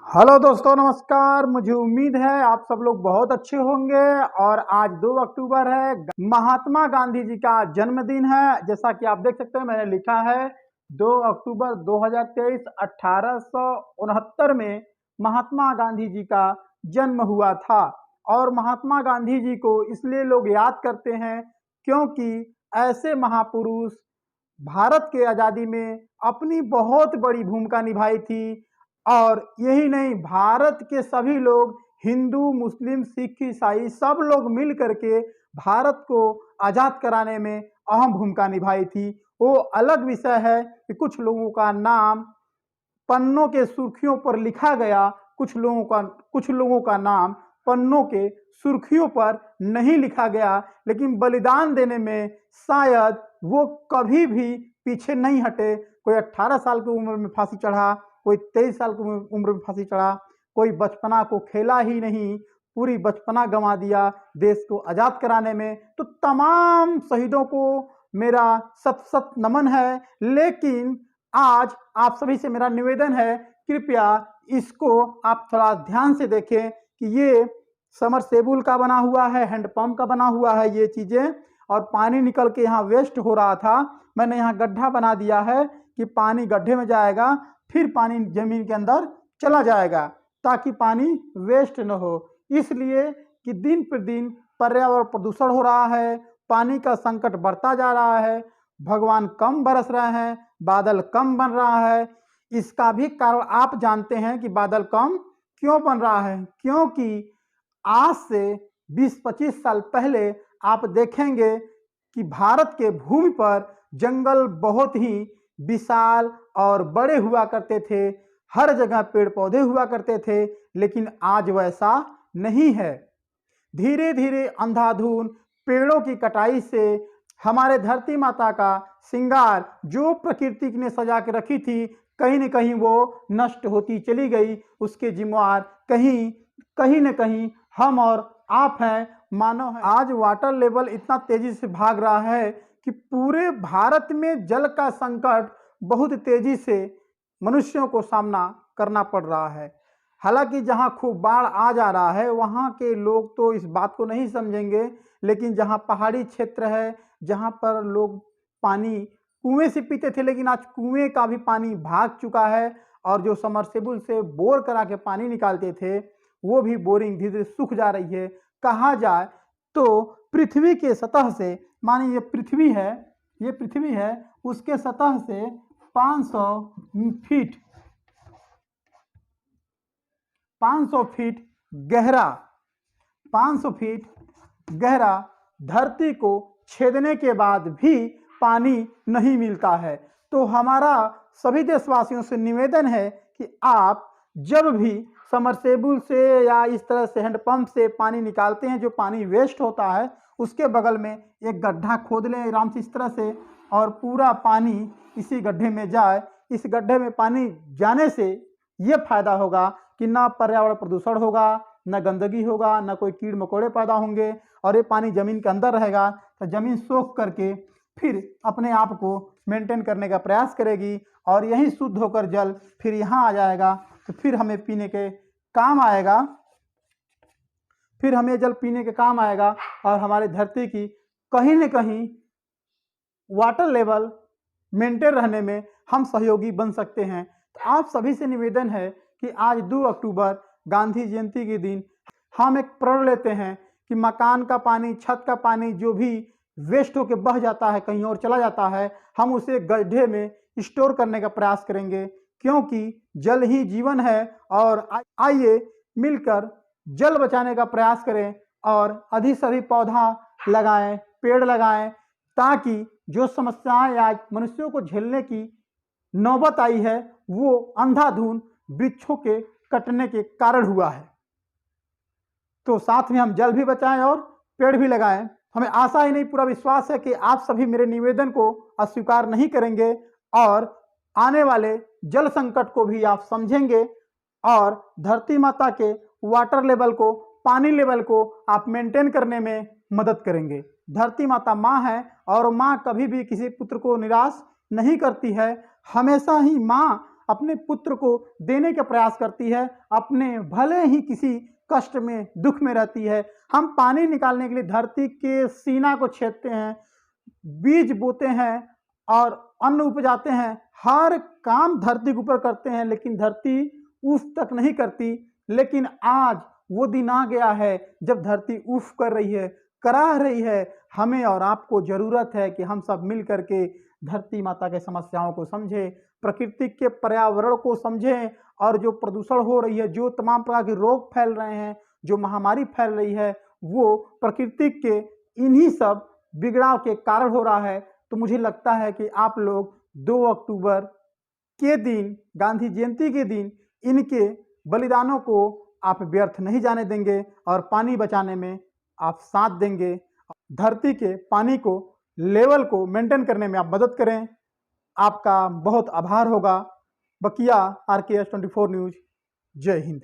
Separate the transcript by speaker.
Speaker 1: Hello दोस्तों, नमस्कार। मुझे उम्मीद है आप सब लोग बहुत अच्छे होंगे। और आज 2 अक्टूबर है, महात्मा गांधी जी का जन्मदिन है। जैसा कि आप देख सकते हैं, मैंने लिखा है 2 अक्टूबर 2023 1869 में महात्मा गांधी जी का जन्म हुआ था। और महात्मा गांधी जी को इसलिए लोग याद करते हैं क्योंकि ऐसे महापुरुष भारत के आज़ादी में अपनी बहुत बड़ी भूमिका निभाई थी। और यही नहीं, भारत के सभी लोग, हिंदू, मुस्लिम, सिख, ईसाई, सब लोग मिल करके भारत को आज़ाद कराने में अहम भूमिका निभाई थी। वो अलग विषय है कि कुछ लोगों का नाम पन्नों के सुर्खियों पर लिखा गया, कुछ लोगों का नाम पन्नों के सुर्खियों पर नहीं लिखा गया, लेकिन बलिदान देने में शायद वो कभी भी पीछे नहीं हटे। कोई 18 साल की उम्र में फांसी चढ़ा, कोई 23 साल की उम्र में फांसी चढ़ा, कोई बचपना को खेला ही नहीं, पूरी बचपना गंवा दिया देश को आज़ाद कराने में। तो तमाम शहीदों को मेरा सत सत नमन है। लेकिन आज आप सभी से मेरा निवेदन है, कृपया इसको आप थोड़ा ध्यान से देखें कि ये समरसेबुल का बना हुआ है, हैंडपंप का बना हुआ है ये चीज़ें, और पानी निकल के यहाँ वेस्ट हो रहा था। मैंने यहाँ गड्ढा बना दिया है कि पानी गड्ढे में जाएगा, फिर पानी जमीन के अंदर चला जाएगा, ताकि पानी वेस्ट न हो। इसलिए कि दिन पर दिन पर्यावरण प्रदूषण हो रहा है, पानी का संकट बढ़ता जा रहा है, भगवान कम बरस रहे हैं, बादल कम बन रहा है। इसका भी कारण आप जानते हैं कि बादल कम क्यों बन रहा है, क्योंकि आज से 20-25 साल पहले आप देखेंगे कि भारत के भूमि पर जंगल बहुत ही विशाल और बड़े हुआ करते थे, हर जगह पेड़ पौधे हुआ करते थे, लेकिन आज वैसा नहीं है। धीरे धीरे अंधाधुंध पेड़ों की कटाई से हमारे धरती माता का श्रृंगार जो प्रकृति ने सजा के रखी थी, कहीं न कहीं वो नष्ट होती चली गई। उसके जिम्मेवार कहीं न कहीं हम और आप हैं, मानव हैं। आज वाटर लेवल इतना तेजी से भाग रहा है कि पूरे भारत में जल का संकट बहुत तेजी से मनुष्यों को सामना करना पड़ रहा है। हालांकि जहां खूब बाढ़ आ जा रहा है, वहां के लोग तो इस बात को नहीं समझेंगे, लेकिन जहां पहाड़ी क्षेत्र है, जहां पर लोग पानी कुएं से पीते थे, लेकिन आज कुएं का भी पानी भाग चुका है। और जो समरसेबुल से बोर करा के पानी निकालते थे, वो भी बोरिंग धीरे धीरे सूख जा रही है। कहा जाए तो पृथ्वी के सतह से, मानिए ये पृथ्वी है, उसके सतह से 500 फीट 500 फीट गहरा 500 फीट गहरा धरती को छेदने के बाद भी पानी नहीं मिलता है। तो हमारा सभी देशवासियों से निवेदन है कि आप जब भी समरसेबुल से या इस तरह से हैंडपंप से पानी निकालते हैं, जो पानी वेस्ट होता है, उसके बगल में एक गड्ढा खोद लें आराम से इस तरह से, और पूरा पानी इसी गड्ढे में जाए। इस गड्ढे में पानी जाने से ये फायदा होगा कि ना पर्यावरण प्रदूषण होगा, न गंदगी होगा, न कोई कीड़ मकोड़े पैदा होंगे, और ये पानी जमीन के अंदर रहेगा तो जमीन सोख करके फिर अपने आप को मेंटेन करने का प्रयास करेगी, और यही शुद्ध होकर जल फिर यहाँ आ जाएगा, तो फिर हमें पीने के काम आएगा। फिर हमें जल पीने के काम आएगा, और हमारी धरती की कहीं न कहीं वाटर लेवल मेंटेन रहने में हम सहयोगी बन सकते हैं। तो आप सभी से निवेदन है कि आज 2 अक्टूबर गांधी जयंती के दिन हम एक प्रण लेते हैं कि मकान का पानी, छत का पानी जो भी वेस्ट होकर बह जाता है, कहीं और चला जाता है, हम उसे गड्ढे में स्टोर करने का प्रयास करेंगे, क्योंकि जल ही जीवन है। और आइए मिलकर जल बचाने का प्रयास करें, और अधिक से अधिक पौधा लगाएं, पेड़ लगाएं, ताकि जो समस्याएं आज मनुष्यों को झेलने की नौबत आई है, वो अंधाधुंध वृक्षों के कटने के कारण हुआ है। तो साथ में हम जल भी बचाएं और पेड़ भी लगाएं। हमें आशा ही नहीं, पूरा विश्वास है कि आप सभी मेरे निवेदन को अस्वीकार नहीं करेंगे, और आने वाले जल संकट को भी आप समझेंगे, और धरती माता के वाटर लेवल को, पानी लेवल को आप मेंटेन करने में मदद करेंगे। धरती माता माँ है, और माँ कभी भी किसी पुत्र को निराश नहीं करती है। हमेशा ही माँ अपने पुत्र को देने का प्रयास करती है, अपने भले ही किसी कष्ट में, दुख में रहती है। हम पानी निकालने के लिए धरती के सीना को छेदते हैं, बीज बोते हैं और अन्न उपजाते हैं, हर काम धरती के ऊपर करते हैं, लेकिन धरती उफ तक नहीं करती। लेकिन आज वो दिन आ गया है जब धरती उफ कर रही है, कराह रही है। हमें और आपको जरूरत है कि हम सब मिल करके धरती माता के समस्याओं को समझें, प्रकृति के पर्यावरण को समझें, और जो प्रदूषण हो रही है, जो तमाम प्रकार के रोग फैल रहे हैं, जो महामारी फैल रही है, वो प्रकृति के इन्हीं सब बिगड़ाव के कारण हो रहा है। तो मुझे लगता है कि आप लोग 2 अक्टूबर के दिन, गांधी जयंती के दिन, इनके बलिदानों को आप व्यर्थ नहीं जाने देंगे और पानी बचाने में आप साथ देंगे। धरती के पानी को, लेवल को मेंटेन करने में आप मदद करें। आपका बहुत आभार होगा। बकिया RKS 24 न्यूज़। जय हिंद।